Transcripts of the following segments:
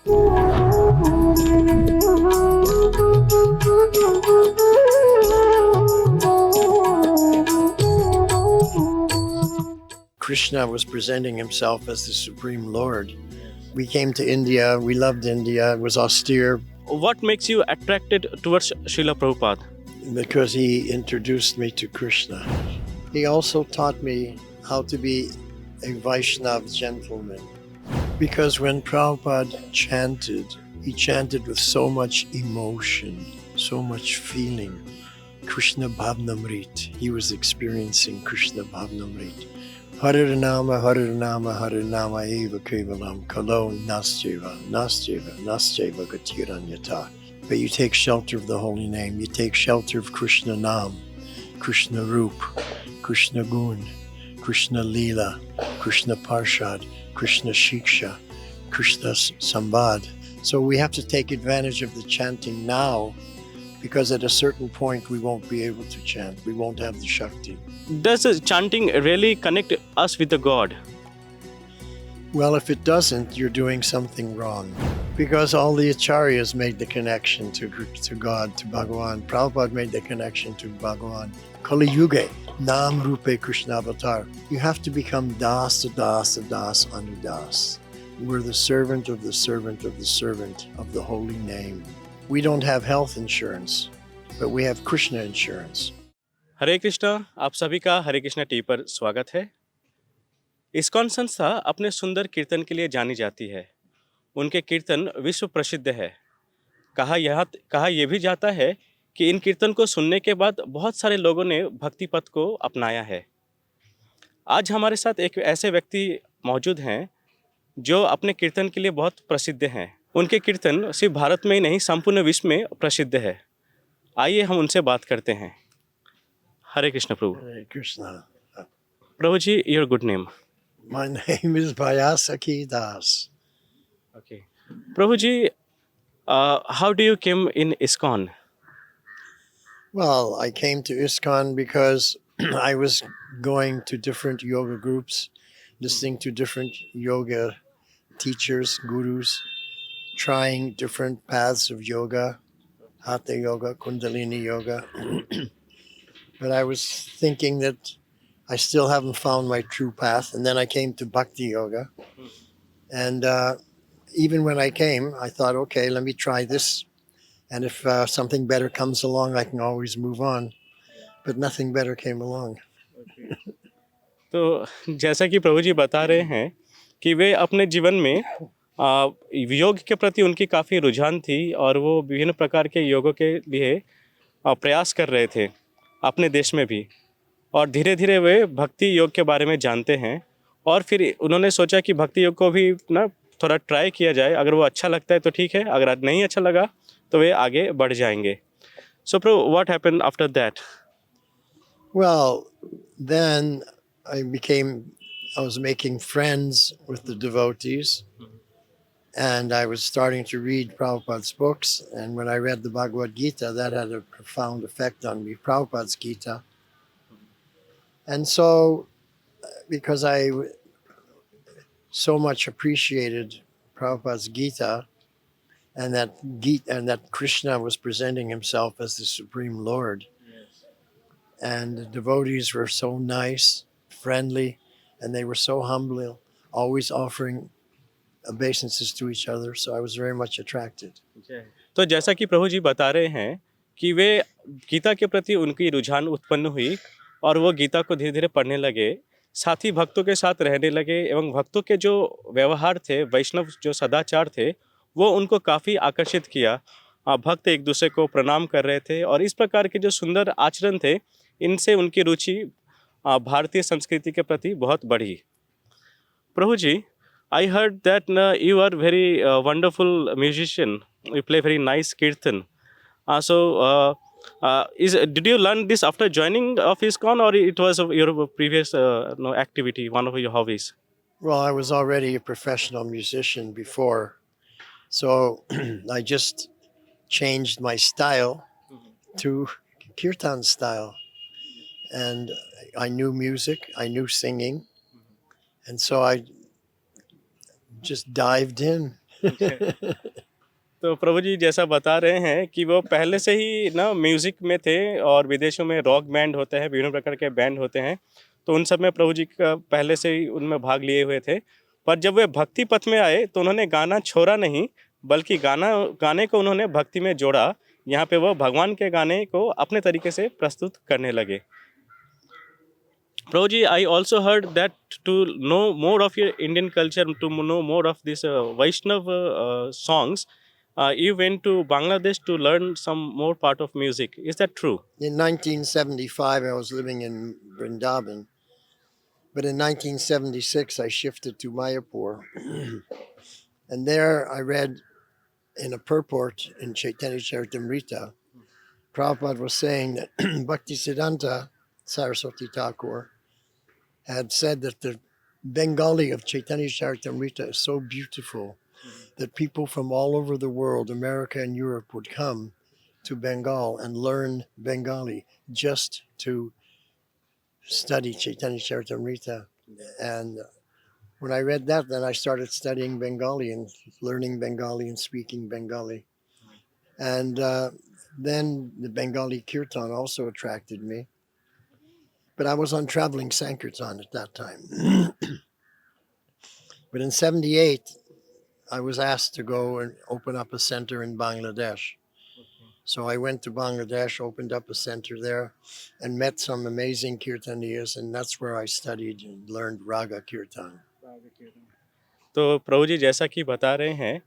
Krishna was presenting himself as the Supreme Lord. We came to India, we loved India, it was austere. What makes you attracted towards Srila Prabhupada? Because he introduced me to Krishna. He also taught me how to be a Vaishnav gentleman. Because when Prabhupada chanted, he chanted with so much emotion, so much feeling. Krishna Bhavnamrit. He was experiencing Krishna Bhavnamrit. Hare Nama, Hare Nama, Hare Nama Eva Kevalam, Kalo Nastyeva, Nastyeva, Nastyeva Gatiranyata. But you take shelter of the holy name, you take shelter of Krishna Nam, Krishna Roop, Krishna Gun, Krishna Leela, Krishna Parshad, Krishna Shiksha, Krishna Sambad. So we have to take advantage of the chanting now, because at a certain point we won't be able to chant, we won't have the Shakti. Does chanting really connect us with the God? Well, if it doesn't, you're doing something wrong. Because all the acharyas made the connection to God, to Bhagavan. Prabhupada made the connection to Bhagavan. Kali Yuga, Nam Rupe Krishna Avatar. You have to become Das, Das, Das, Anudas. We're the servant of the servant of the servant of the holy name. We don't have health insurance, but we have Krishna insurance. हरे कृष्णा, आप सभी का हरे Krishna T पर स्वागत है। ISKCON संस्था अपने सुंदर कीर्तन के लिए जानी जाती है। उनके कीर्तन विश्व प्रसिद्ध है। कहा यह भी जाता है कि इन कीर्तन को सुनने के बाद बहुत सारे लोगों ने भक्ति पथ को अपनाया है। आज हमारे साथ एक ऐसे व्यक्ति मौजूद हैं जो अपने कीर्तन के लिए बहुत प्रसिद्ध हैं। उनके कीर्तन सिर्फ भारत में ही नहीं, संपूर्ण विश्व में प्रसिद्ध है। आइए हम उनसे बात करते हैं। Hare Krishna Prabhu. Hare Krishna. Prabhu ji, your good name? My name is Vaiyasaki Das. Okay. Prabhuji, how do you came in ISKCON? Well, I came to ISKCON because I was going to different yoga groups, listening to different yoga teachers, gurus, trying different paths of yoga, Hatha yoga, Kundalini yoga. But I was thinking that I still haven't found my true path. And then I came to Bhakti yoga. And even when I came, I thought, okay, let me try this. And if something better comes along, I can always move on. But nothing better came along. तो जैसा कि प्रभु जी बता रहे हैं कि वे अपने जीवन में योग के प्रति उनकी काफ़ी रुझान थी और वो विभिन्न प्रकार के योगों के लिए प्रयास कर रहे थे अपने देश में भी। और धीरे धीरे वे भक्ति योग के बारे में जानते हैं और फिर उन्होंने सोचा कि भक्ति योग को भी ना थोड़ा ट्राई किया जाए। अगर वो अच्छा लगता है तो ठीक है, अगर नहीं अच्छा लगा तो वे आगे बढ़ जाएंगे। So Prabhu, what happened after that? Well, then I was making friends with the devotees. And I was starting to read Prabhupada's books. And when I read the Bhagavad Gita, that had a profound effect on me, Prabhupada's Gita. And so, because I so much appreciated Prabhupada's Gita, and that Krishna was presenting himself as the Supreme Lord. Yes. And the devotees were so nice, friendly, and they were so humble, always offering obeisances to each other, so I was very much attracted. तो जैसा कि प्रभु जी बता रहे हैं कि वे गीता के प्रति उनकी रुझान उत्पन्न हुई और वो गीता को धीरे धीरे पढ़ने लगे, साथ ही भक्तों के साथ रहने लगे एवं भक्तों के जो व्यवहार थे, वैष्णव जो सदाचार थे, वो उनको काफ़ी आकर्षित किया। भक्त एक दूसरे को प्रणाम कर रहे थे और इस प्रकार के जो सुंदर आचरण थे, इनसे उनकी रुचि भारतीय संस्कृति के प्रति बहुत बढ़ी। प्रभु जी, I heard that you are very wonderful musician. You play very nice kirtan. Did you learn this after joining of ISKCON, or it was your previous activity, one of your hobbies? Well, I was already a professional musician before, so I just changed my style to Kirtan style. And I knew music, I knew singing, and so I just dived in. तो प्रभु जी जैसा बता रहे हैं कि वो पहले से ही ना म्यूज़िक में थे और विदेशों में रॉक बैंड होते हैं, विभिन्न प्रकार के बैंड होते हैं, तो उन सब में प्रभु जी का पहले से ही उनमें भाग लिए हुए थे। पर जब वे भक्ति पथ में आए तो उन्होंने गाना छोड़ा नहीं, बल्कि गाने को उन्होंने भक्ति में जोड़ा। यहाँ पे वो भगवान के गाने को अपने तरीके से प्रस्तुत करने लगे। Prabhuji, I also heard that to know more of your Indian culture, to know more of this Vaishnava songs, you went to Bangladesh to learn some more part of music. Is that true? In 1975, I was living in Vrindavan, but in 1976, I shifted to Mayapur. And there I read in a purport in Chaitanya Charitamrita, Prabhupada was saying that Bhaktisiddhanta Saraswati Thakur had said that the Bengali of Chaitanya Charitamrita is so beautiful that people from all over the world, America and Europe, would come to Bengal and learn Bengali just to study Chaitanya Charitamrita. And when I read that, then I started studying Bengali and learning Bengali and speaking Bengali. And then the Bengali Kirtan also attracted me. But I was on traveling Sankirtan at that time. But in 78, I was asked to go and open up a center in Bangladesh. So I went to Bangladesh, opened up a center there, and met some amazing Kirtaniyas, and that's where I studied and learned Raga Kirtan. तो प्रभु जी जैसा कि बता रहे हैं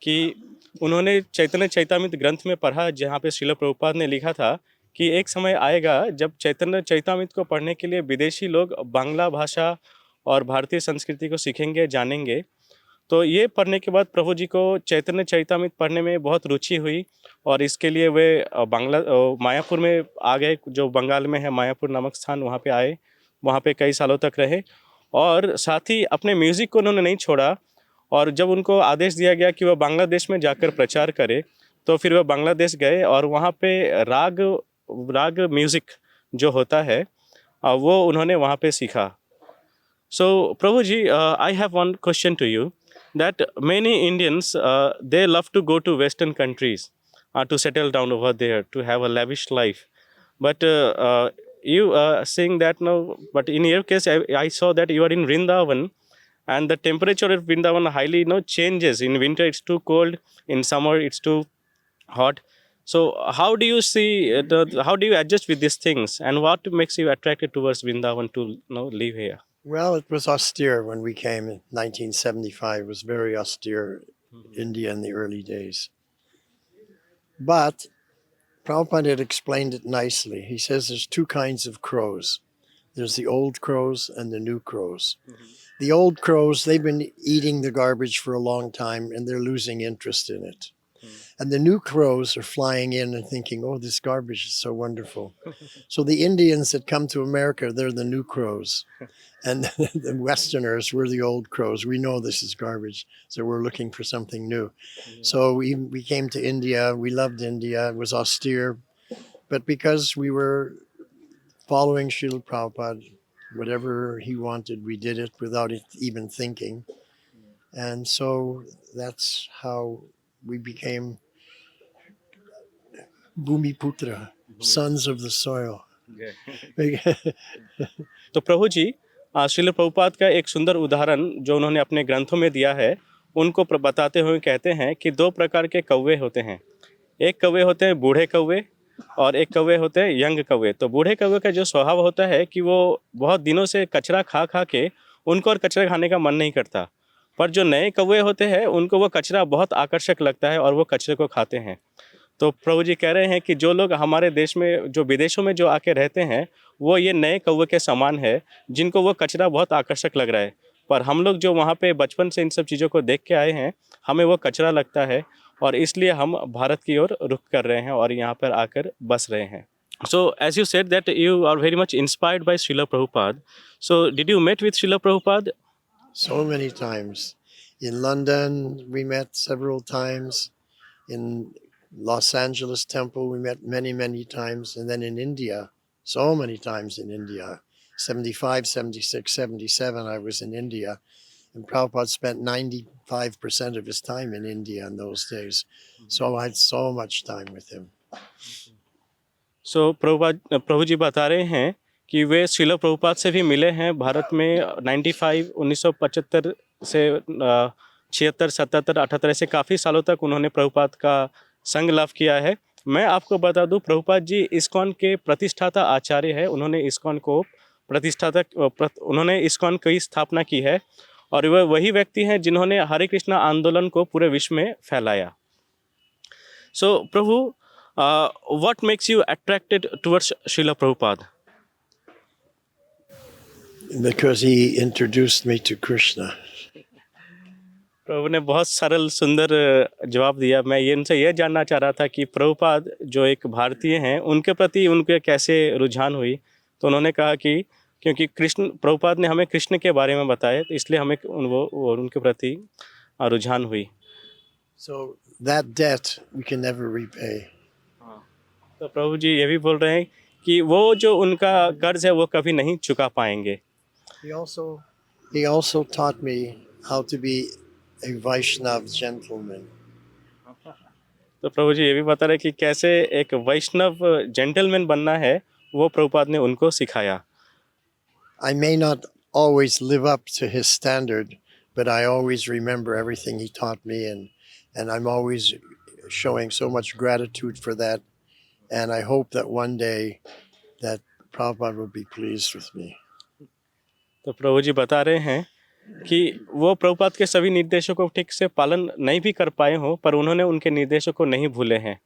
कि उन्होंने चैतन्य चैतामृत ग्रंथ में पढ़ा, जहाँ पे श्रील प्रभुपाद ने लिखा था कि एक समय आएगा जब चैतन्य चैतामृत को पढ़ने के लिए विदेशी लोग बांग्ला भाषा और भारतीय संस्कृति को सीखेंगे, जानेंगे। तो ये पढ़ने के बाद प्रभु जी को चैतन्य चैतामृत पढ़ने में बहुत रुचि हुई और इसके लिए वे मायापुर में आ गए, जो बंगाल में है मायापुर नामक स्थान, वहाँ पे आए, वहाँ पे कई सालों तक रहे और साथ ही अपने म्यूज़िक को उन्होंने नहीं छोड़ा। और जब उनको आदेश दिया गया कि वह बांग्लादेश में जाकर प्रचार करे, तो फिर वह बांग्लादेश गए और वहाँ पे राग म्यूज़िक जो होता है वो उन्होंने वहाँ पे सीखा। So, Prabhuji, I have one question to you, that many Indians, they love to go to Western countries to settle down over there, to have a lavish life. But you saying that now, but in your case, I saw that you are in Vrindavan, and the temperature of Vrindavan highly changes. In winter, it's too cold. In summer, it's too hot. So, how do you see, how do you adjust with these things, and what makes you attracted towards Vrindavan to live here? Well, it was austere when we came in 1975. It was very austere, India in the early days. But Prabhupada had explained it nicely. He says there's two kinds of crows. There's the old crows and the new crows. The old crows, they've been eating the garbage for a long time and they're losing interest in it. And the new crows are flying in and thinking, oh, this garbage is so wonderful. So the Indians that come to America, they're the new crows. And the Westerners, we're the old crows. We know this is garbage, so we're looking for something new. So we came to India. We loved India. It was austere. But because we were following Srila Prabhupada, whatever he wanted, we did it without it even thinking. And so that's how we became Bhumiputra, sons of the soil. तो प्रभु जी, श्रील प्रभुपाद का एक सुंदर उदाहरण जो उन्होंने अपने ग्रंथों में दिया है, उनको बताते हुए कहते हैं कि दो प्रकार के कौवे होते हैं। एक कौवे होते हैं बूढ़े कौवे और एक कौवे होते हैं यंग कौवे। तो बूढ़े कौवे का जो स्वभाव होता है कि वो बहुत दिनों से कचरा खा खा के उनको और कचरा खाने का मन नहीं करता, पर जो नए कौवे होते हैं उनको वो कचरा बहुत आकर्षक लगता है और वो कचरे को खाते हैं। तो प्रभु जी कह रहे हैं कि जो लोग हमारे देश में, जो विदेशों में जो आके रहते हैं, वो ये नए कौवे के समान है, जिनको वो कचरा बहुत आकर्षक लग रहा है। पर हम लोग जो वहाँ पे बचपन से इन सब चीज़ों को देख के आए हैं, हमें वो कचरा लगता है और इसलिए हम भारत की ओर रुख कर रहे हैं और यहाँ पर आकर बस रहे हैं। So, as you said that you are very much inspired by Srila Prabhupada. So, did you met with Srila Prabhupada? So many times. In London, we met several times. In Los Angeles temple, we met many, many times. And then in India, so many times in India. 75, 76, 77, I was in India. And Prabhupada spent 95% of his time in India in those days. So I had so much time with him. सो प्रभु जी बता रहे हैं कि वे श्रील प्रभुपाद से भी मिले हैं भारत में 95 1975 से 76 77 78 ऐसे काफ़ी सालों तक उन्होंने प्रभुपाद का संग लाभ किया है। मैं आपको बता दूं प्रभुपाद जी इस्कॉन के प्रतिष्ठाता आचार्य है। उन्होंने इस्कॉन को उन्होंने इस्कॉन की स्थापना की है और वह वही व्यक्ति हैं जिन्होंने हरे कृष्णा आंदोलन को पूरे विश्व में फैलाया। सो प्रभु, what makes you attracted towards Srila Prabhupada? Because he introduced me to Krishna. प्रभु ने बहुत सरल सुंदर जवाब दिया। मैं इनसे यह जानना चाह रहा था कि प्रभुपाद जो एक भारतीय हैं उनके प्रति उनके कैसे रुझान हुई। तो उन्होंने कहा कि क्योंकि कृष्ण प्रभुपाद ने हमें कृष्ण के बारे में बताया तो इसलिए हमें उनके प्रति रुझान हुई। So that debt we can never repay. तो प्रभु जी ये भी बोल रहे हैं कि वो जो उनका कर्ज है वो कभी नहीं चुका पाएंगे। He also taught me how to be a Vaishnav gentleman. तो प्रभु जी ये भी बता रहे कि कैसे एक वैष्णव जेंटलमैन बनना है वो प्रभुपाद ने उनको सिखाया। I may not always live up to his standard, but I always remember everything he taught me, and I'm always showing so much gratitude for that. And I hope that one day that Prabhupada will be pleased with me. तो प्रभु जी बता रहे हैं कि वो प्रभुपाद के सभी निर्देशों को ठीक से पालन नहीं भी कर पाए हों पर उन्होंने उनके निर्देशों को नहीं भूले हैं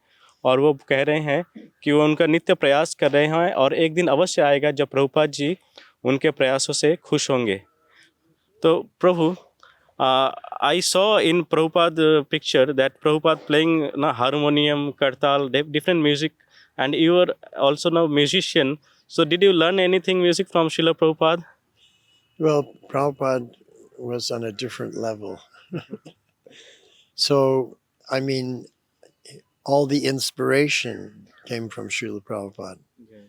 और वो कह रहे हैं कि वो उनका नित्य प्रयास कर रहे हैं और एक दिन अवश्य आएगा जब प्रभुपाद जी उनके प्रयासों से खुश होंगे। तो प्रभु, I saw in Prabhupada picture that Prabhupada playing harmonium, kartal, different music, and you are also now musician. So did you learn anything music from Srila Prabhupada? Well, Prabhupada was on a different level. So, I mean, all the inspiration came from Srila Prabhupada. Okay.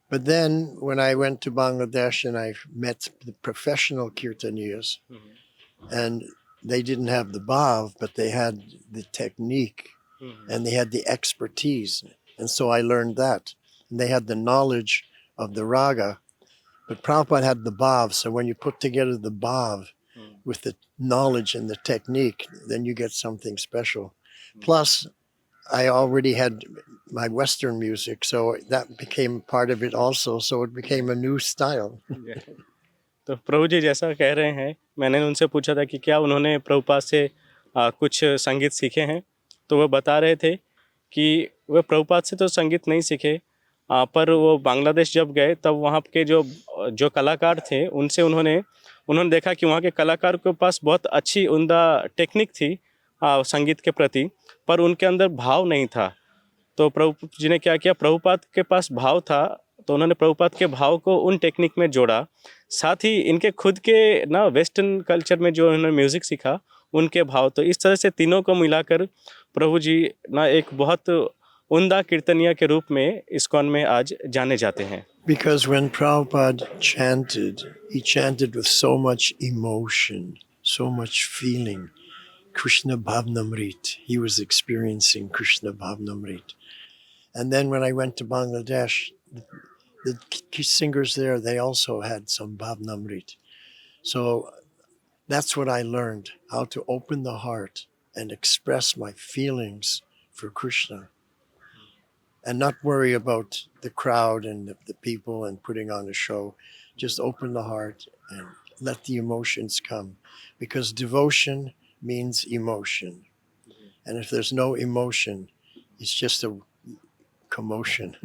But then when I went to Bangladesh and I met the professional Kirtaniyas, and they didn't have the bhav, but they had the technique and they had the expertise. And so I learned that. And they had the knowledge of the raga, but Prabhupada had the bhav. So when you put together the bhav with the knowledge and the technique, then you get something special. Plus, I already had my Western music, so that became part of it also. So it became a new style. तो प्रभु जी जैसा कह रहे हैं, मैंने उनसे पूछा था कि क्या उन्होंने प्रभुपाद से कुछ संगीत सीखे हैं, तो वो बता रहे थे कि वे प्रभुपाद से तो संगीत नहीं सीखे, पर वो बांग्लादेश जब गए तब वहाँ के जो कलाकार थे उनसे उन्होंने देखा कि वहाँ के कलाकार के पास बहुत अच्छी उम्दा टेक्निक थी संगीत के प्रति, पर उनके अंदर भाव नहीं था। तो प्रभु जी ने क्या किया, प्रभुपाद के पास भाव था तो उन्होंने प्रभुपाद के भाव को उन टेक्निक में जोड़ा, साथ ही इनके खुद के वेस्टर्न कल्चर में जो उन्होंने म्यूज़िक सीखा उनके भाव, तो इस तरह से तीनों को मिलाकर प्रभु जी एक बहुत उम्दा कीर्तनिया के रूप में इस्कॉन में आज जाने जाते हैं। Because when Prabhupada chanted, he chanted with so much emotion, so much feeling. Krishna Bhavnamrit. He was experiencing Krishna Bhavnamrit. And then when I went to Bangladesh, the singers there, they also had some Bhavnamrit. So that's what I learned, how to open the heart and express my feelings for Krishna. And not worry about the crowd and the people and putting on a show. Just open the heart and let the emotions come. Because devotion means emotion. And if there's no emotion, it's just a commotion.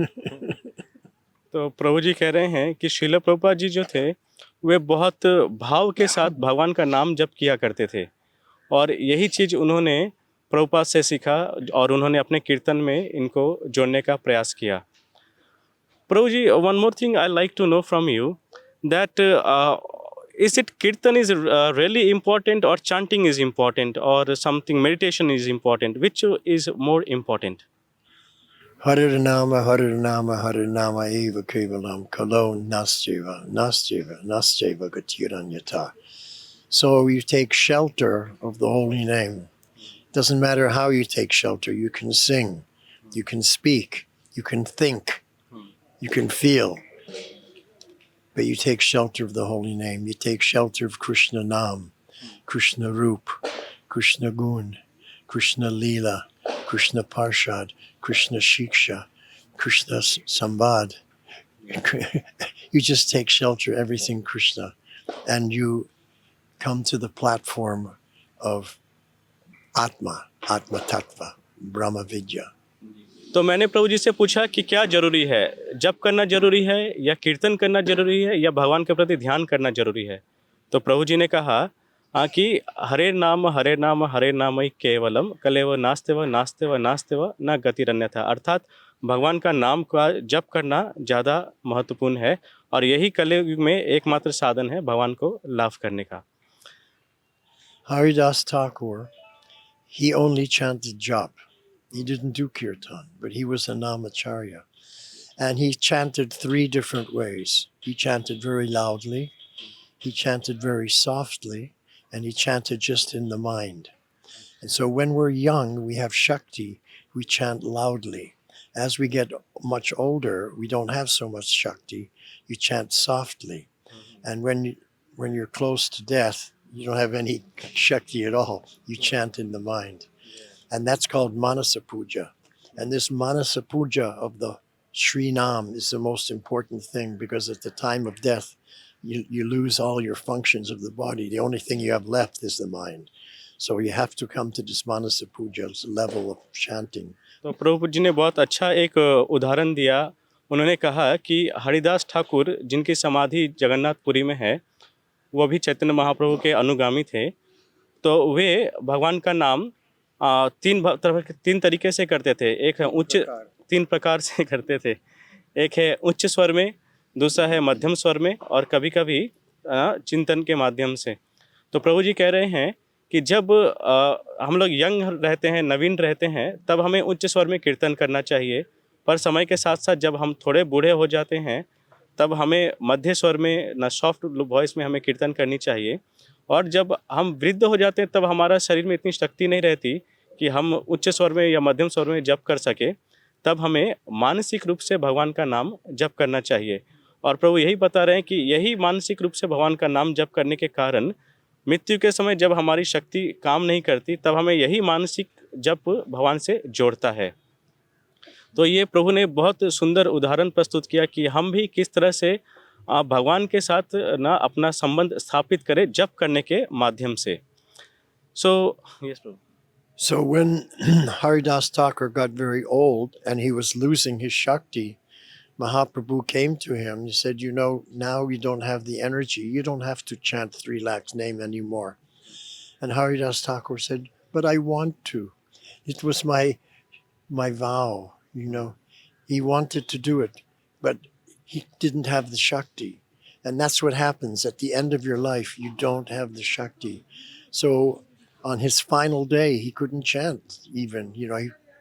तो प्रभु जी कह रहे हैं कि श्रील प्रभुपाद जी जो थे वे बहुत भाव के साथ भगवान का नाम जप किया करते थे और यही चीज़ उन्होंने प्रभुपाद से सीखा और उन्होंने अपने कीर्तन में इनको जोड़ने का प्रयास किया। Prabhu ji, one more thing I like to know from you that is it kirtan is really important or chanting is important or something meditation is important? Which is more important? Hare Nama, Hare Nama, Hare Nama eva kevalam kalon nastyeva, nastyeva, nastyeva gatiranyata. So you take shelter of the holy name. Doesn't matter how you take shelter. You can sing, you can speak, you can think, you can feel. But you take shelter of the holy name. You take shelter of Krishna Nam, Krishna Roop, Krishna Gun, Krishna Leela, Krishna Parshad, Krishna Shiksha, Krishna Sambad. You just take shelter, everything Krishna. And you come to the platform of Atma, Atma Tattva, Brahma Vidya. तो मैंने प्रभु जी से पूछा कि क्या जरूरी है, जप करना जरूरी है या कीर्तन करना जरूरी है या भगवान के प्रति ध्यान करना जरूरी है। तो प्रभु जी ने कहा कि हरे नाम हरे नाम ही केवलम कलेव नास्तेव नास्तेव नास्तेव न गतिरन्यथा, अर्थात भगवान का नाम का जप करना ज़्यादा महत्वपूर्ण है और यही कलयुग में एकमात्र साधन है भगवान को लाभ करने का। Haridas Thakur, he only chanted jap. He didn't do kirtan, but he was a namacharya. And he chanted 3 different ways. He chanted very loudly, he chanted very softly, and he chanted just in the mind. And so when we're young, we have Shakti, we chant loudly. As we get much older, we don't have so much Shakti, you chant softly. And when you're close to death, you don't have any Shakti at all. You chant in the mind. And that's called Manasa Puja. And this Manasa Puja of the Sri Nam is the most important thing, because at the time of death, you lose all your functions of the body. The only thing you have left is the mind. So you have to come to this Manasa Puja level of chanting. तो प्रभु जी ने बहुत अच्छा एक उदाहरण दिया। उन्होंने कहा कि हरिदास ठाकुर जिनकी समाधि जगन्नाथपुरी में है, वो भी चैतन्य महाप्रभु के अनुगामी थे। तो वे भगवान का नाम 3 तरीके से करते थे। एक है उच्च, 3 प्रकार से करते थे। एक है उच्च स्वर में, दूसरा है मध्यम स्वर में और कभी-कभी चिंतन के माध्यम से। तो प्रभु जी कह रहे हैं कि जब हम लोग यंग रहते हैं, नवीन रहते हैं, तब हमें उच्च स्वर में कीर्तन करना चाहिए। पर समय के साथ साथ जब हम थोड़े बूढ़े हो जाते हैं, तब हमें मध्य स्वर में ना सॉफ्ट वॉइस में हमें कीर्तन करनी चाहिए। और जब हम वृद्ध हो जाते हैं, तब हमारा शरीर में इतनी शक्ति नहीं रहती कि हम उच्च स्वर में या मध्यम स्वर में जप कर सके। तब हमें मानसिक रूप से भगवान का नाम जप करना चाहिए। और प्रभु यही बता रहे हैं कि यही मानसिक रूप से भगवान का नाम जप करने के कारण मृत्यु के समय जब हमारी शक्ति काम नहीं करती, तब हमें यही मानसिक जप भगवान से जोड़ता है। तो ये प्रभु ने बहुत सुंदर उदाहरण प्रस्तुत किया कि हम भी किस तरह से भगवान के साथ ना अपना संबंध स्थापित करें जप करने के माध्यम से। So yes Prabhu. So when Haridas Thakur got very old and he was losing his Shakti, Mahaprabhu came to him. He said, now you don't have the energy. You don't have to chant 3 lakhs name anymore. And Haridas Thakur said, but I want to. It was my vow, He wanted to do it, but he didn't have the Shakti. And that's what happens at the end of your life. You don't have the Shakti. So on his final day, he couldn't chant even,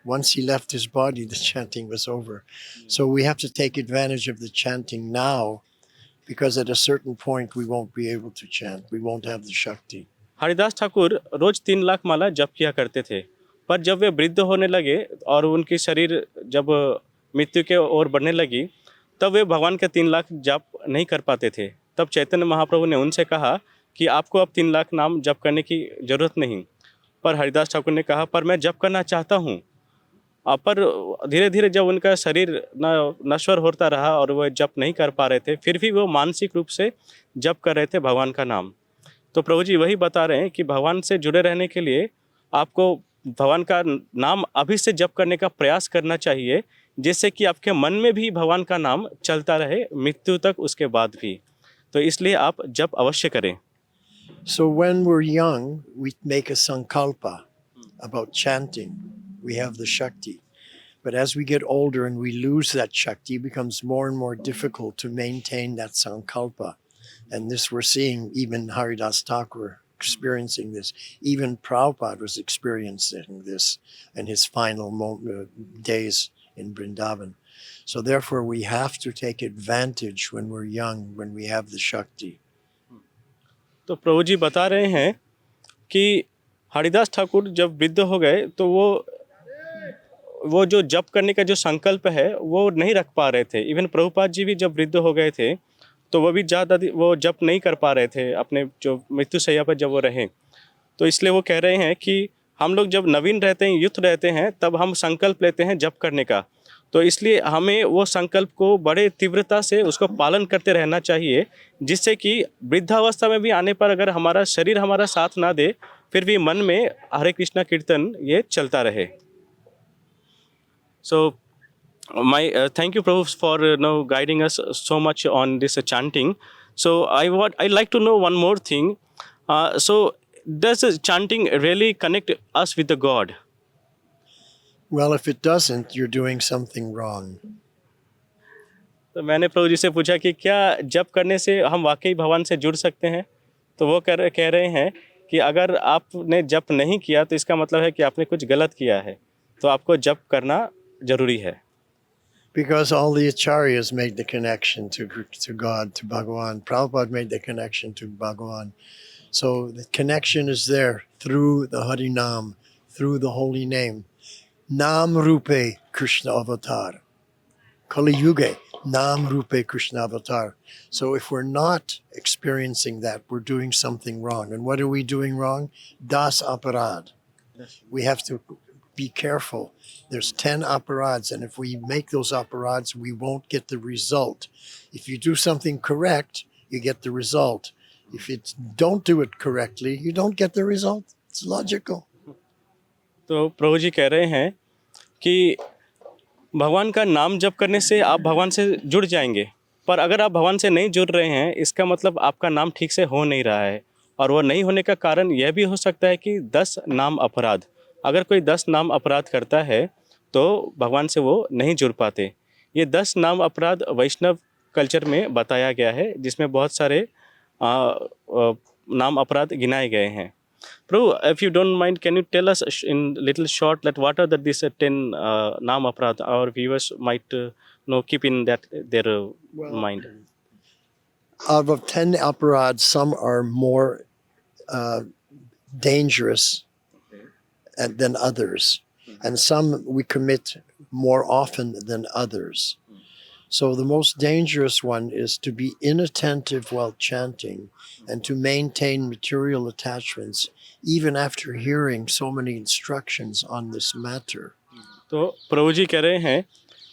once he left his body, the chanting was over. So we have to take advantage of the chanting now, because at a certain point we won't be able to chant. We won't have the Shakti. Haridas Thakur रोज 3 लाख माला जप किया करते थे, पर जब वे वृद्ध होने लगे और उनकी शरीर जब मृत्यु के ओर बढ़ने लगी, तब वे भगवान के 3 लाख जप नहीं कर पाते थे। तब चैतन्य महाप्रभु ने उनसे कहा कि आपको अब 3 लाख नाम जप करने की ज़रूरत नहीं। पर हरिदास ठाकुर ने कहा, पर मैं जप करना चाहता हूँ। पर धीरे धीरे जब उनका शरीर नश्वर होता रहा और वह जप नहीं कर पा रहे थे, फिर भी वो मानसिक रूप से जप कर रहे थे भगवान का नाम। तो प्रभु जी वही बता रहे हैं कि भगवान से जुड़े रहने के लिए आपको भगवान का नाम अभी से जप करने का प्रयास करना चाहिए, जिससे कि आपके मन में भी भगवान का नाम चलता रहे मृत्यु तक, उसके बाद भी। तो इसलिए आप जप अवश्य करें। So when we're young, we make a sankalpa about chanting. We have the Shakti. But as we get older and we lose that Shakti, it becomes more and more difficult to maintain that sankalpa. And this we're seeing even Haridas Thakur experiencing this. Even Prabhupada was experiencing this in his final days in Vrindavan. So therefore we have to take advantage when we're young, when we have the Shakti. तो प्रभु जी बता रहे हैं कि हरिदास ठाकुर जब वृद्ध हो गए तो वो जो जप करने का जो संकल्प है वो नहीं रख पा रहे थे। इवन प्रभुपाद जी भी जब वृद्ध हो गए थे तो वो भी ज़्यादा वो जप नहीं कर पा रहे थे अपने जो मृत्युशैया पर जब वो रहे। तो इसलिए वो कह रहे हैं कि हम लोग जब नवीन रहते हैं, यूथ रहते हैं, तब हम संकल्प लेते हैं जप करने का। तो इसलिए हमें वो संकल्प को बड़े तीव्रता से उसको पालन करते रहना चाहिए, जिससे कि वृद्धावस्था में भी आने पर अगर हमारा शरीर हमारा साथ ना दे, फिर भी मन में हरे कृष्णा कीर्तन ये चलता रहे। सो my thank you Prabhu for now guiding us so much on this chanting. So I'd like to know one more thing. So does chanting really connect us with the God? Well, if it doesn't, you're doing something wrong. तो मैंने प्रभु जी से पूछा कि क्या जप करने से हम वाकई भगवान से जुड़ सकते हैं? तो वो कह रहे हैं कि अगर आपने जप नहीं किया तो इसका मतलब है कि आपने कुछ गलत किया है, तो आपको जप करना जरूरी है। Because all the acharyas made the connection to God, to Bhagavan. Prabhupada made the connection to Bhagavan. So the connection is there through the Hari Nam, through the holy name. Nam Rupe Krishna Avatar. Kali Yuge, Nam Rupe Krishna Avatar. So if we're not experiencing that, we're doing something wrong. And what are we doing wrong? Das aparad. We have to be careful. There's 10 aparads, and if we make those aparads, we won't get the result. If you do something correct, you get the result. If you don't do it correctly, you don't get the result. It's logical. तो प्रभु जी कह रहे हैं कि भगवान का नाम जप करने से आप भगवान से जुड़ जाएंगे, पर अगर आप भगवान से नहीं जुड़ रहे हैं, इसका मतलब आपका नाम ठीक से हो नहीं रहा है। और वो नहीं होने का कारण यह भी हो सकता है कि 10 नाम अपराध, अगर कोई 10 नाम अपराध करता है तो भगवान से वो नहीं जुड़ पाते। ये 10 नाम अपराध वैष्णव कल्चर में बताया गया है, जिसमें बहुत सारे नाम अपराध गिनाए गए हैं। प्रभु, if you don't mind, can you tell us in little short that what are these 10 naam aparadh? Our viewers might know, keep in that their mind. Out of 10 aparads, some are more dangerous than others, and some we commit more often than others. So the most dangerous one is to be inattentive while chanting and to maintain material attachments even after hearing so many instructions on this matter. तो प्रभु जी कह रहे हैं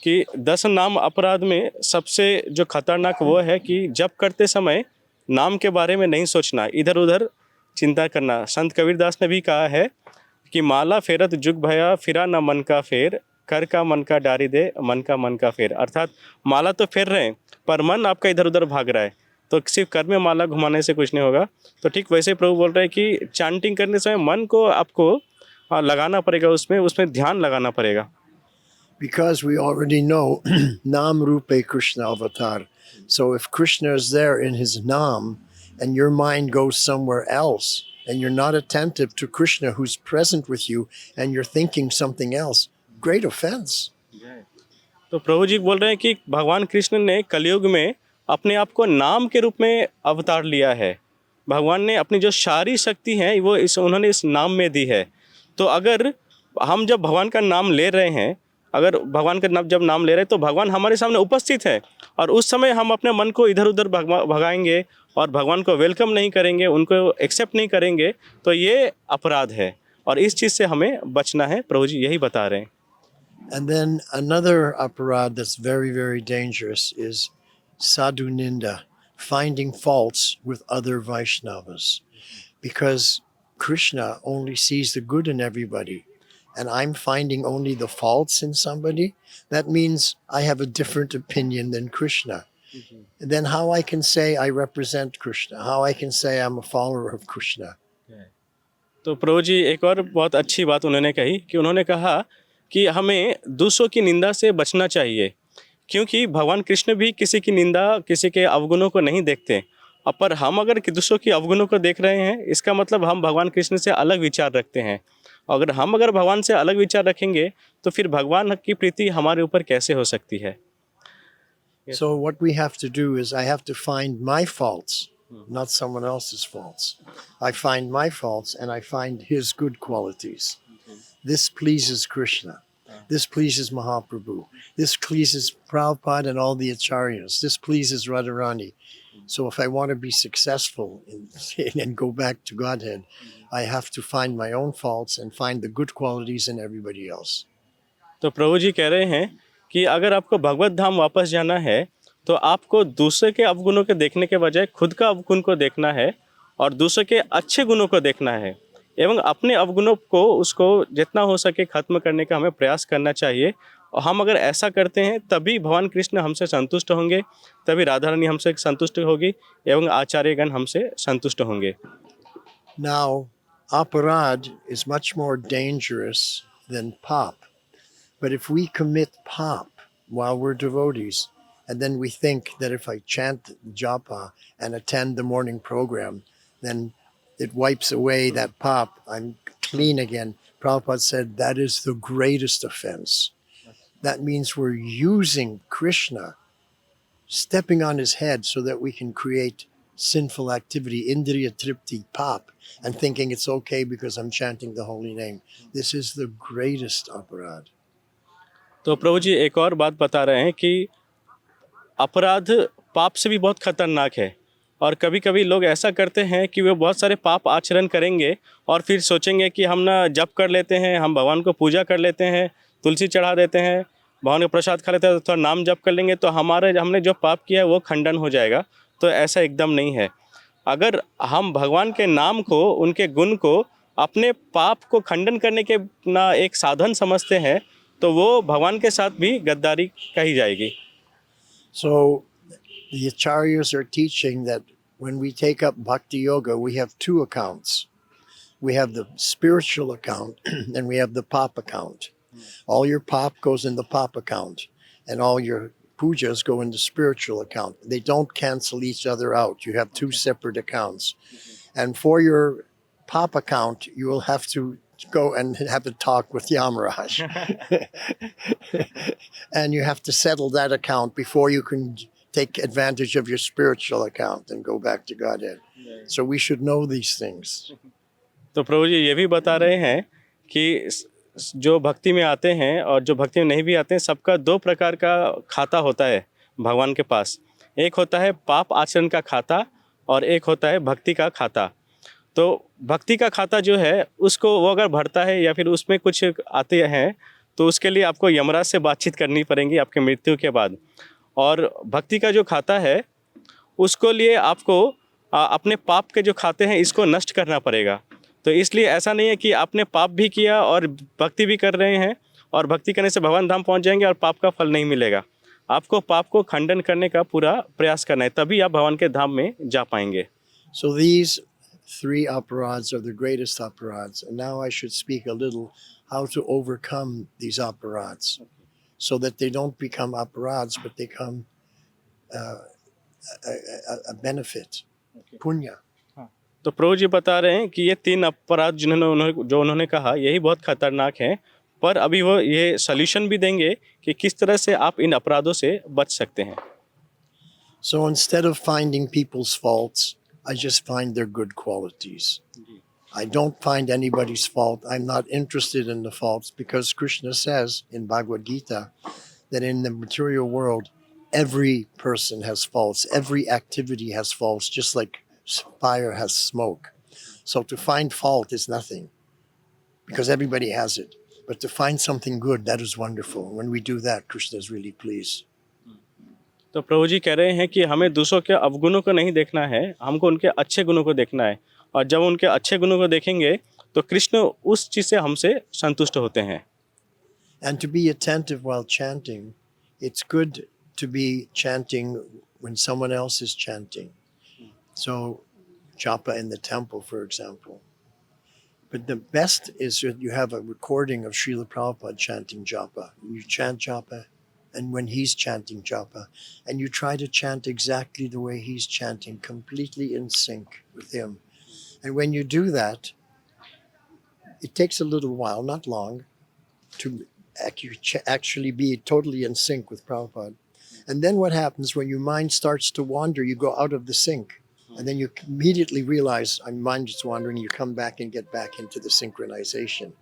कि 10 नाम अपराध में सबसे जो खतरनाक वो है कि जप करते समय नाम के बारे में नहीं सोचना, इधर उधर चिंता करना। संत कबीरदास ने भी कहा है कि माला फेरत जुग भया, फिरा न मन का फेर, कर का मन का डारी दे, मन का फेर। अर्थात माला तो फेर रहे हैं पर मन आपका इधर उधर भाग रहा है, तो सिर्फ कर में माला घुमाने से कुछ नहीं होगा। तो ठीक वैसे प्रभु बोल रहे हैं कि चैंटिंग करने समय मन को आपको लगाना पड़ेगा, उसमें ध्यान लगाना पड़ेगा। Because we already know Nam Rupe Krishna Avatar. So if Krishna is there in his Nam and your mind goes somewhere else and you're not attentive to Krishna who's present with you and you're thinking something else, great offense. तो प्रभु जी बोल रहे हैं कि भगवान कृष्ण ने कलयुग में अपने आप को नाम के रूप में अवतार लिया है। भगवान ने अपनी जो सारी शक्ति है वो उन्होंने इस नाम में दी है। तो अगर हम जब भगवान का नाम ले रहे हैं, अगर भगवान का जब नाम ले रहे हैं तो भगवान हमारे सामने उपस्थित है, और उस समय हम अपने मन को इधर उधर भगाएंगे और भगवान को वेलकम नहीं करेंगे, उनको एक्सेप्ट नहीं करेंगे, तो ये अपराध है और इस चीज़ से हमें बचना है। प्रभु जी यही बता रहे हैं। And then another aparad that's very, very dangerous is sadhu ninda, finding faults with other Vaishnavas. Because Krishna only sees the good in everybody, and I'm finding only the faults in somebody, that means I have a different opinion than Krishna. And then how I can say I represent Krishna, how I can say I'm a follower of Krishna. तो प्रभु जी एक और बहुत अच्छी बात उन्होंने कही कि उन्होंने कहा कि हमें दूसरों की निंदा से बचना चाहिए, क्योंकि भगवान कृष्ण भी किसी की निंदा, किसी के अवगुणों को नहीं देखते। पर हम अगर दूसरों की अवगुणों को देख रहे हैं, इसका मतलब हम भगवान कृष्ण से अलग विचार रखते हैं। अगर हम भगवान से अलग विचार रखेंगे तो फिर भगवान की प्रीति हमारे ऊपर कैसे हो सकती है? So what we have to do is I have to find my faults not someone else's faults. I find my faults and I find his good qualities. This pleases Krishna. This pleases Mahaprabhu. This pleases Prabhupada and all the acharyas. This pleases Radharani. So if I want to be successful and go back to Godhead, I have to find my own faults and find the good qualities in everybody else. तो प्रभु जी कह रहे हैं कि अगर आपको भगवत धाम वापस जाना है तो आपको दूसरे के अवगुणों को देखने के बजाय खुद का अवगुण को देखना है और दूसरे के अच्छे गुणों को देखना है एवं अपने अवगुणों को उसको जितना हो सके खत्म करने का हमें प्रयास करना चाहिए और हम अगर ऐसा करते हैं तभी भगवान कृष्ण हमसे संतुष्ट होंगे, तभी राधा रानी हमसे संतुष्ट होगी एवं आचार्यगण हमसे संतुष्ट होंगे. Now, aparad is much more dangerous than pop. But if we commit pop while we're devotees, and then we think that if I chant japa and attend the morning program, then it wipes away that pop, I'm clean again. Prabhupada said that is the greatest offense. That means we're using Krishna, stepping on his head so that we can create sinful activity, indriya tripti, pop, and thinking it's okay because I'm chanting the holy name. This is the greatest aparad. तो प्रभु जी एक और बात बता रहे हैं कि अपराध पाप से भी बहुत खतरनाक है और कभी कभी लोग ऐसा करते हैं कि वे बहुत सारे पाप आचरण करेंगे और फिर सोचेंगे कि हम ना जप कर लेते हैं, हम भगवान को पूजा कर लेते हैं, तुलसी चढ़ा देते हैं, भगवान का प्रसाद खा लेते हैं, तो थोड़ा नाम जप कर लेंगे तो हमने जो पाप किया है वो खंडन हो जाएगा. तो ऐसा एकदम नहीं है. अगर हम भगवान के नाम को, उनके गुण को अपने पाप को खंडन करने के ना एक साधन समझते हैं तो वो भगवान के साथ भी गद्दारी कही जाएगी. So the acharyas are teaching that when we take up bhakti yoga, we have two accounts. We have the spiritual account and we have the pop account. All your pop goes in the pop account and all your pujas go in the spiritual account. They don't cancel each other out. You have two separate accounts. And for your pop account, you will have to go and have a talk with Yamaraj. And you have to settle that account before you can take advantage of your spiritual account and go back to Godhead. So we should know these things. तो प्रभु जी ये भी बता रहे हैं कि जो भक्ति में आते हैं और जो भक्ति में नहीं भी आते हैं, सबका दो प्रकार का खाता होता है भगवान के पास. एक होता है पाप आचरण का खाता और एक होता है भक्ति का खाता. तो भक्ति का खाता जो है उसको वो अगर भरता है या फिर उसमें कुछ आते हैं तो उसके लिए आपको यमराज से बातचीत करनी पड़ेगी आपके मृत्यु के बाद. और भक्ति का जो खाता है उसको लिए आपको अपने पाप के जो खाते हैं इसको नष्ट करना पड़ेगा. तो इसलिए ऐसा नहीं है कि आपने पाप भी किया और भक्ति भी कर रहे हैं और भक्ति करने से भगवान धाम पहुंच जाएंगे और पाप का फल नहीं मिलेगा. आपको पाप को खंडन करने का पूरा प्रयास करना है, तभी आप भगवान के धाम में जा पाएंगे. So these three aparads are the greatest aparads. And now I should speak a little how to overcome these aparads so that they don't become aparads, but they become a benefit, punya. तो प्रभु जी बता रहे हैं कि ये तीन अपराध जो उन्होंने कहा यही बहुत खतरनाक हैं, पर अभी वो ये सॉल्यूशन भी देंगे कि किस तरह से आप इन अपराधों से बच सकते हैं. So instead of finding people's faults, I just find their good qualities. I don't find anybody's fault. I'm not interested in the faults because Krishna says in Bhagavad Gita that in the material world, every person has faults. Every activity has faults, just like fire has smoke. So to find fault is nothing because everybody has it. But to find something good, that is wonderful. When we do that, Krishna is really pleased. तो प्रभु जी कह रहे हैं कि हमें दूसरों के अवगुणों को नहीं देखना है, हमको उनके अच्छे गुणों को देखना है. और जब उनके अच्छे गुणों को देखेंगे तो कृष्ण उस चीज़ से हमसे संतुष्ट होते हैं. And to be attentive while chanting, it's good to be chanting when someone else is chanting. So, japa in the temple, for example. But the best is that you have a recording of Srila Prabhupada chanting japa. You chant japa, and when he's chanting japa, and you try to chant exactly the way he's chanting, completely in sync with him. And when you do that, it takes a little while, not long, to actually be totally in sync with Prabhupada. And then what happens when your mind starts to wander, you go out of the sync. And then you immediately realize my mind is wandering, you come back and get back into the synchronization.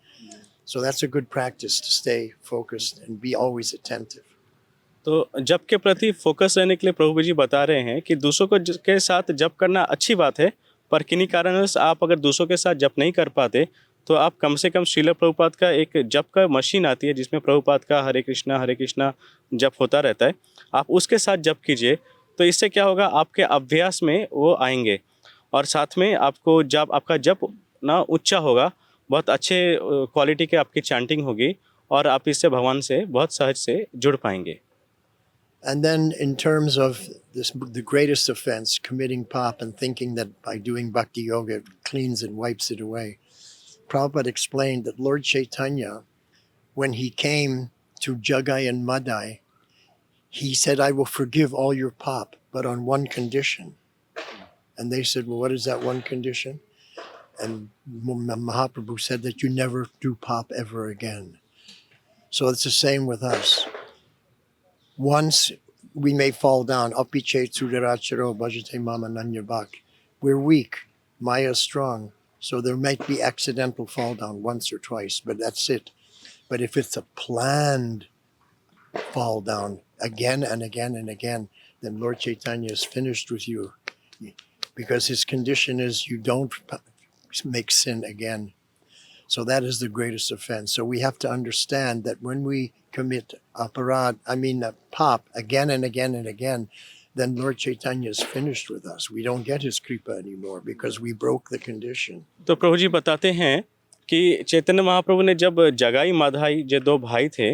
So that's a good practice to stay focused and be always attentive. तो जप के प्रति focus रहने के लिए प्रभु जी बता रहे हैं कि दूसरों को के साथ जप करना अच्छी बात है, पर किन्हीं कारणवश आप अगर दूसरों के साथ जप नहीं कर पाते तो आप कम से कम श्रील प्रभुपाद का एक जप का मशीन आती है जिसमें प्रभुपाद का हरे कृष्णा जप होता रहता है, आप उसके साथ जप कीजिए। तो इससे क्या होगा, आपके अभ्यास में वो आएंगे और साथ में आपको जब आपका जप ना ऊंचा होगा, बहुत अच्छे क्वालिटी के आपकी चैंटिंग होगी और आप इससे भगवान से बहुत सहज से जुड़ पाएंगे। And then in terms of this, the greatest offense, committing pop and thinking that by doing bhakti yoga it cleans and wipes it away, Prabhupada explained that Lord Chaitanya, when he came to Jagai and Madai, he said, I will forgive all your pop, but on one condition. And they said, well, what is that one condition? And Mahaprabhu said that you never do pop ever again. So it's the same with us. Once we may fall down, apiche tsudaracharo bhajate mama nanyabak. We're weak, Maya is strong, so there might be accidental fall down once or twice, but that's it. But if it's a planned fall down again and again and again, then Lord Chaitanya is finished with you, because his condition is you don't make sin again. So that is the greatest offense. So we have to understand that when we commit pop again and again and again, then Lord Chaitanya is finished with us. We don't get his kripa anymore because we broke the condition. तो प्रभु जी बताते हैं कि चैतन्य महाप्रभु ने जब जगाई माधाई जो दो भाई थे,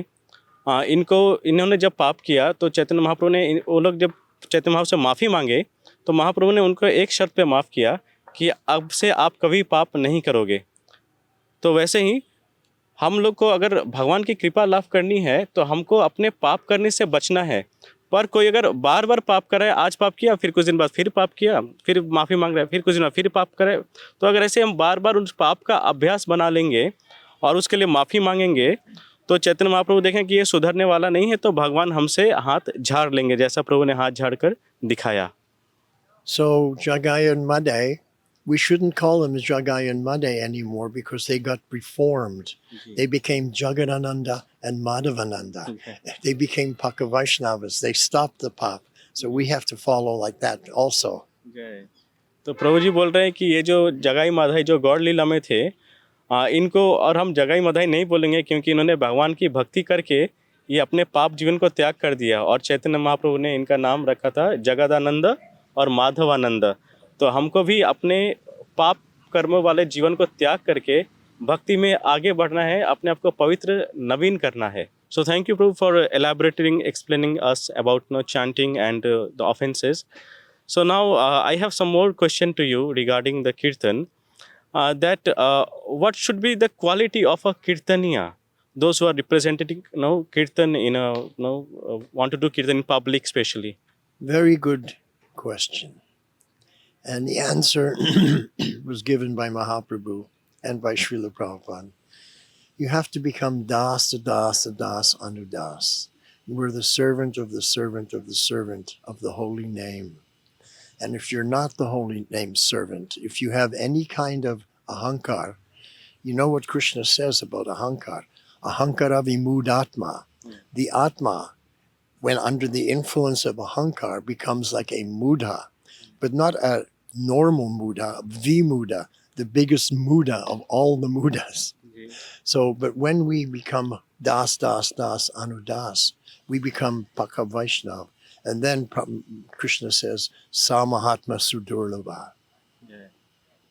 इन्होंने जब पाप किया तो चैतन्य महाप्रभु ने वो लोग जब चैतन्य महाप्रभु से माफ़ी मांगे तो महाप्रभु ने उनको एक शर्त पे माफ़ किया कि अब से आप कभी पाप नहीं करोगे। तो वैसे ही हम लोग को अगर भगवान की कृपा लाभ करनी है तो हमको अपने पाप करने से बचना है। पर कोई अगर बार बार पाप कर रहा है, आज पाप किया, फिर कुछ दिन बाद फिर पाप किया, फिर माफ़ी मांग रहा है, फिर कुछ दिन बाद फिर पाप करे, तो अगर ऐसे हम बार बार उस पाप का अभ्यास बना लेंगे और उसके लिए माफ़ी मांगेंगे तो चैतन्य महाप्रभु देखें कि ये सुधरने वाला नहीं है, तो भगवान हमसे हाथ झाड़ लेंगे, जैसा प्रभु ने हाथ झाड़ कर दिखाया। So Jagai and Madai, we shouldn't call them Jagai and Madai anymore because they got reformed. They became Jagadananda and Madhavananda. They became Paka Vaishnavas. They stopped the pop. So we have to follow like that also. तो प्रभु जी बोल रहे हैं कि ये जो जगाई माधाई जो गौड़ लीला में थे, इनको और हम जगाई माधाई नहीं बोलेंगे क्योंकि इन्होंने भगवान की भक्ति करके ये अपने पाप जीवन को त्याग कर दिया और चैतन्य महाप्रभु ने इनका नाम रखा था जगदानंद और माधवानंद। तो हमको भी अपने पाप कर्म वाले जीवन को त्याग करके भक्ति में आगे बढ़ना है, अपने आप को पवित्र नवीन करना है। So thank you Prabhu for elaborating, explaining us about chanting and the offenses. So now I have some more question to you regarding the Kirtan. What should be the quality of a Kirtaniya? Those who are representing Kirtan in want to do Kirtan in public especially. Very good question. And the answer was given by Mahaprabhu and by Srila Prabhupada. You have to become das, das, das, anudas. We're the servant of the servant of the servant of the holy name. And if you're not the holy name servant, if you have any kind of ahankar, you know what Krishna says about ahankar. Ahankara vimudatma. The atma, when under the influence of ahankar, becomes like a mudha, but not a normal mudha, vimuda, the biggest muda of all the mudas. So, but when we become das, das, das, anudas, we become Paka Vaishnav. And then Krishna says, Sa Mahatma Sudurlabha.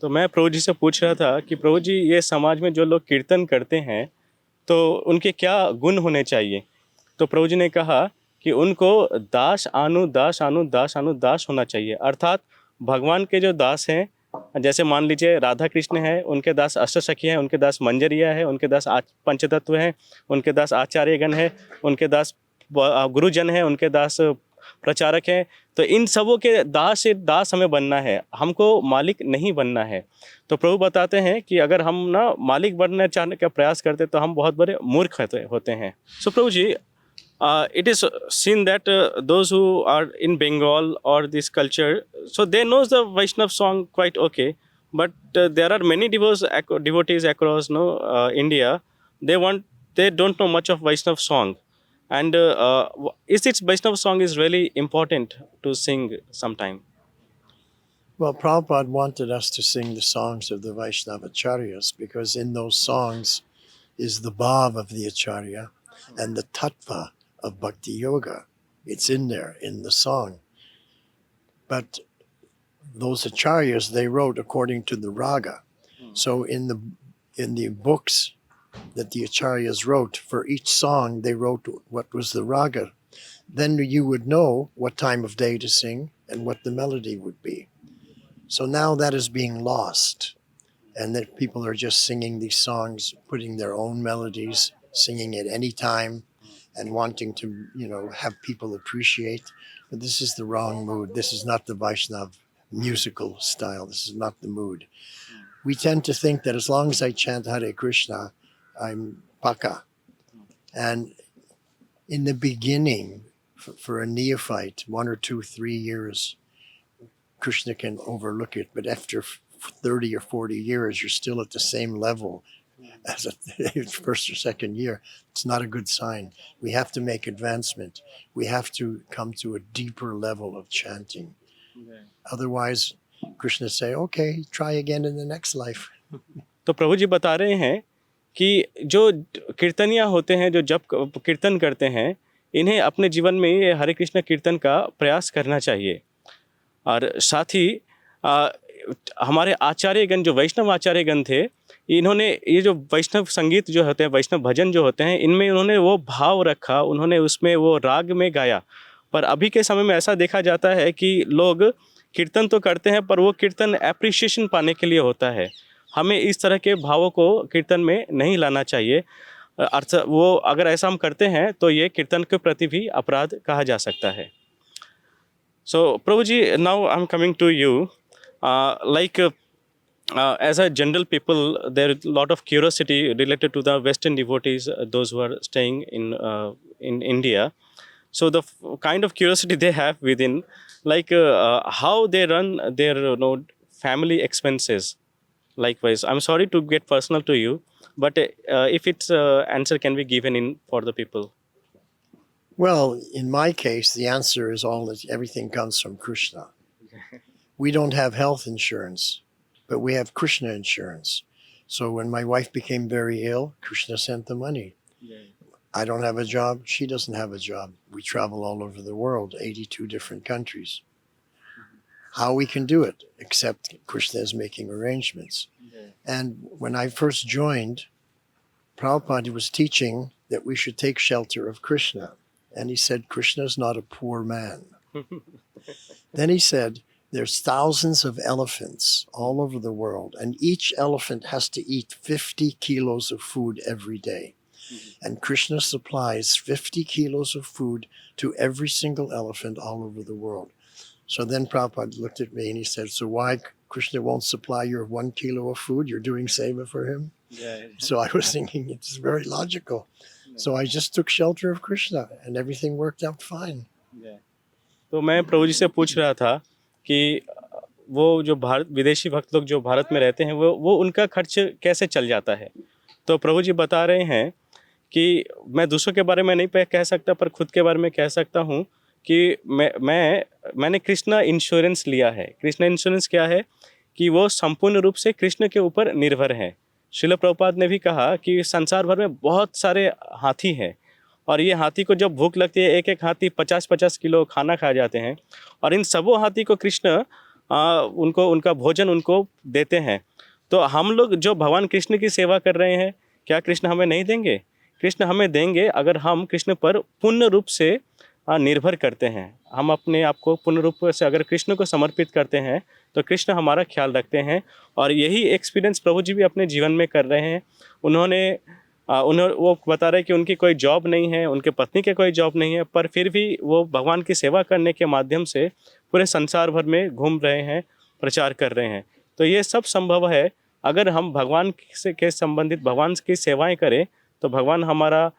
तो मैं प्रभु जी से पूछ रहा था कि प्रभु जी ये समाज में जो लोग कीर्तन करते हैं तो उनके क्या गुण होने चाहिए। तो प्रभु जी ने कहा कि उनको दास आनु दास आनु दास आनु दास होना चाहिए, अर्थात भगवान के जो दास हैं, जैसे मान लीजिए राधा कृष्ण है, उनके दास अष्टसखी हैं, उनके दास मंजरिया है, उनके दास पंचतत्व हैं, उनके दास आचार्यगण है, उनके दास गुरुजन है, उनके दास प्रचारक हैं। तो इन सबों के दास से दास हमें बनना है, हमको मालिक नहीं बनना है। तो प्रभु बताते हैं कि अगर हम मालिक बनने चाहने का प्रयास करते तो हम बहुत बड़े मूर्ख होते हैं। सो प्रभु जी, it is seen that those who are in Bengal or this culture, so they knows the Vaishnav song quite okay, but there are many devotees across India. They don't know much of Vaishnav song, and is it Vaishnav song is really important to sing sometime? Well, Prabhupada wanted us to sing the songs of the Vaishnava Acharyas because in those songs is the bhav of the Acharya and the tattva of Bhakti Yoga. It's in there in the song. But those Acharyas, they wrote according to the raga. So in the books that the Acharyas wrote, for each song, they wrote what was the raga. Then you would know what time of day to sing and what the melody would be. So now that is being lost, and that people are just singing these songs, putting their own melodies, singing at any time, and wanting to, have people appreciate. But this is the wrong mood. This is not the Vaishnav musical style. This is not the mood. We tend to think that as long as I chant Hare Krishna, I'm paka. And in the beginning, for a neophyte, 1 or 2, 3 years, Krishna can overlook it, but after 30 or 40 years, you're still at the same level as a first or second year. It's not a good sign. We have to make advancement. We have to come to a deeper level of chanting. Okay. Otherwise, Krishna say, okay, try again in the next life. तो प्रभु जी बता रहे हैं कि जो कीर्तनिया होते हैं, जो जब कीर्तन करते हैं, इन्हें अपने जीवन में ये हरे कृष्ण कीर्तन का प्रयास करना चाहिए। और साथ ही हमारे आचार्यगण, जो वैष्णव आचार्यगण थे, इन्होंने ये जो वैष्णव संगीत जो होते हैं, वैष्णव भजन जो होते हैं, इनमें उन्होंने वो भाव रखा, उन्होंने उसमें वो राग में गाया। पर अभी के समय में ऐसा देखा जाता है कि लोग कीर्तन तो करते हैं, पर वो कीर्तन एप्रिसिएशन पाने के लिए होता है। हमें इस तरह के भावों को कीर्तन में नहीं लाना चाहिए। अर्थ वो अगर ऐसा हम करते हैं तो ये कीर्तन के प्रति भी अपराध कहा जा सकता है। So, Prabhuji, now I'm coming to you. As a general people, there is a lot of curiosity related to the Western devotees, those who are staying in India. So the kind of curiosity they have within, how they run their family expenses. Likewise, I'm sorry to get personal to you, but if its answer can be given in for the people. Well, in my case, the answer is everything comes from Krishna. We don't have health insurance, but we have Krishna insurance. So when my wife became very ill, Krishna sent the money. Yeah. I don't have a job. She doesn't have a job. We travel all over the world, 82 different countries. How we can do it, except Krishna is making arrangements. Yeah. And when I first joined, Prabhupada was teaching that we should take shelter of Krishna. And he said, Krishna is not a poor man. Then he said, there's thousands of elephants all over the world, and each elephant has to eat 50 kilos of food every day. Mm-hmm. And Krishna supplies 50 kilos of food to every single elephant all over the world. So then Prabhupada looked at me and he said, so why Krishna won't supply your 1 kilo of food? You're doing seva for him? Yeah. So I was thinking, it's very logical. So I just took shelter of Krishna and everything worked out fine. Yeah. तो मैं प्रभु जी से पूछ रहा था कि वो जो विदेशी भक्त लोग जो भारत में रहते हैं, वो उनका खर्च कैसे चल जाता है। तो प्रभु जी बता रहे हैं कि मैं दूसरों के बारे में नहीं कह सकता, पर खुद के बारे में कह सकता हूँ कि मैंने कृष्णा इंश्योरेंस लिया है। कृष्णा इंश्योरेंस क्या है कि वो संपूर्ण रूप से कृष्ण के ऊपर निर्भर है। श्रील प्रभुपाद ने भी कहा कि संसार भर में बहुत सारे हाथी हैं, और ये हाथी को जब भूख लगती है, एक एक हाथी 50-50 किलो खाना खा जाते हैं, और इन सबों हाथी को कृष्ण उनका भोजन उनको देते हैं। तो हम लोग जो भगवान कृष्ण की सेवा कर रहे हैं, क्या कृष्ण हमें नहीं देंगे? कृष्ण हमें देंगे अगर हम कृष्ण पर पूर्ण रूप से निर्भर करते हैं। हम अपने आप को पूर्ण रूप से अगर कृष्ण को समर्पित करते हैं तो कृष्ण हमारा ख्याल रखते हैं। और यही एक्सपीरियंस प्रभु जी भी अपने जीवन में कर रहे हैं। वो बता रहे हैं कि उनकी कोई जॉब नहीं है, उनके पत्नी के कोई जॉब नहीं है, पर फिर भी वो भगवान की सेवा करने के माध्यम से पूरे संसार भर में घूम रहे हैं, प्रचार कर रहे हैं। तो ये सब संभव है अगर हम भगवान से के संबंधित भगवान की सेवाएं करें, तो भगवान हमारा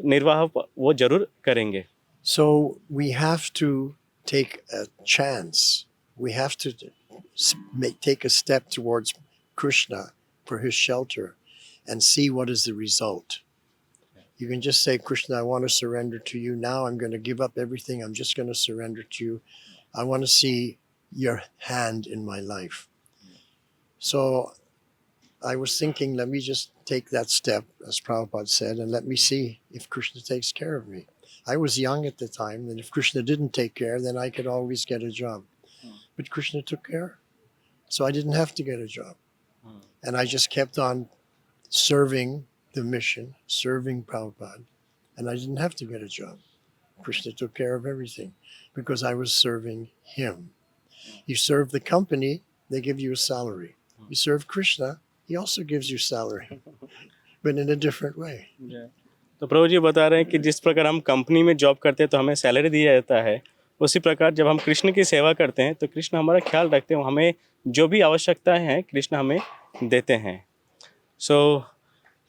निर्वाह वो जरूर करेंगे। So we have to take a chance. We have to take a step towards Krishna for his shelter and see what is the result. You can just say, Krishna, I want to surrender to you now. I'm going to give up everything. I'm just going to surrender to you. I want to see your hand in my life. So I was thinking, let me just take that step, as Prabhupada said, and let me see if Krishna takes care of me. I was young at the time, and if Krishna didn't take care, then I could always get a job. But Krishna took care, so I didn't have to get a job. And I just kept on serving the mission, serving Prabhupada, and I didn't have to get a job. Krishna took care of everything because I was serving him. You serve the company, they give you a salary. You serve Krishna, he also gives you salary, but in a different way. तो प्रभु जी बता रहे हैं कि जिस प्रकार हम company में job करते हैं तो हमें सैलरी दिया जाता है, उसी प्रकार जब हम कृष्ण की सेवा करते हैं तो कृष्ण हमारा ख्याल रखते हैं, हमें जो भी आवश्यकताएं हैं कृष्ण हमें देते हैं। So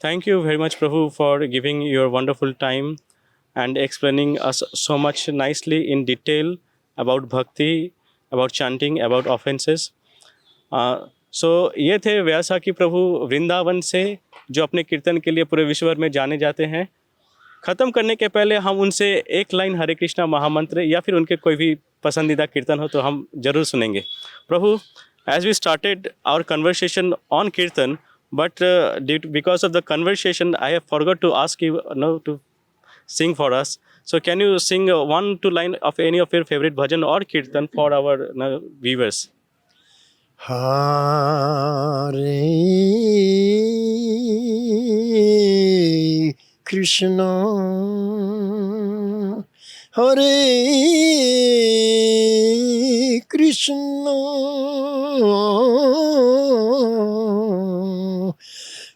thank you very much Prabhu for giving your wonderful time and explaining us so much nicely in detail about bhakti, about chanting, about offenses. So ये थे व्यासाकी प्रभु वृंदावन से, जो अपने कीर्तन के लिए पूरे विश्व भर में जाने जाते हैं। ख़त्म करने के पहले हम उनसे एक लाइन हरे कृष्णा महामंत्र या फिर उनके कोई भी पसंदीदा कीर्तन हो तो हम ज़रूर सुनेंगे। प्रभु, as we started our conversation on Kirtan, but because of the conversation I have forgot to ask you to sing for us. So can you sing 1-2 line of any of your favorite bhajan or kirtan for our viewers? Hare Krishna, Hare Krishna,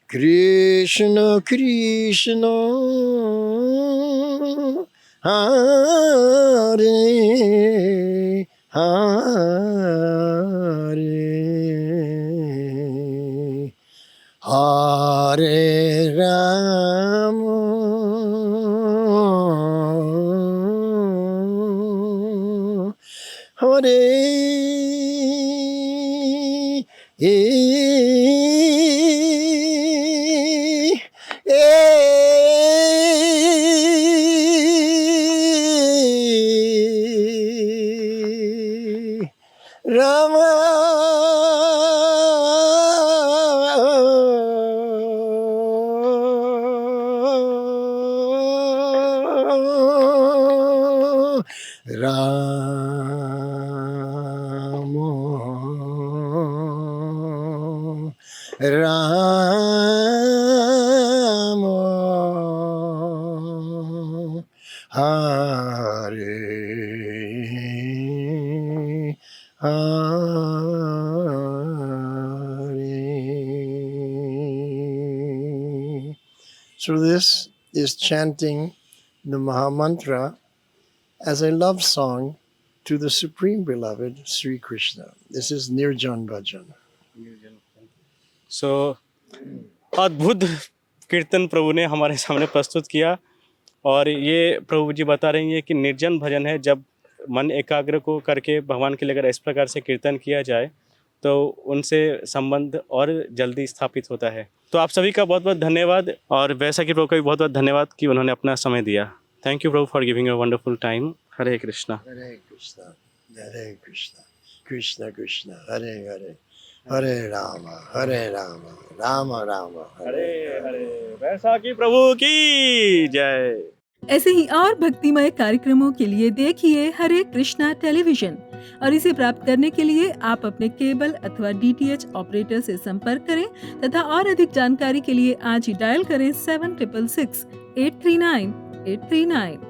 Krishna Krishna, Hare Hare, Hare Rama, Hare Rama, Rama, Hare Hare. So this is chanting the Mahamantra as a love song to the Supreme Beloved Sri Krishna. This is Nirjan Bhajan. So अद्भुत कीर्तन प्रभु ने हमारे सामने प्रस्तुत किया, और ये प्रभु जी बता रही हैं कि निर्जन भजन है। जब मन एकाग्र को करके भगवान के लिए अगर इस प्रकार से कीर्तन किया जाए तो उनसे संबंध और जल्दी स्थापित होता है। तो आप सभी का बहुत बहुत धन्यवाद, और वैसाखी प्रभु का भी बहुत बहुत धन्यवाद कि उन्होंने अपना समय दिया। Thank you Prabhu for giving your wonderful time. Hare Krishna, Hare Krishna, Hare Krishna, Krishna Krishna, Hare Hare, Hare Rama, Rama Rama, Hare Hare. Vaisakhi प्रभु की जय। ऐसे ही और भक्तिमय कार्यक्रमों के लिए देखिए हरे कृष्णा टेलीविजन, और इसे प्राप्त करने के लिए आप अपने केबल अथवा DTH ऑपरेटर से संपर्क करें तथा और अधिक जानकारी के लिए आज ही डायल करें 7666 839 839।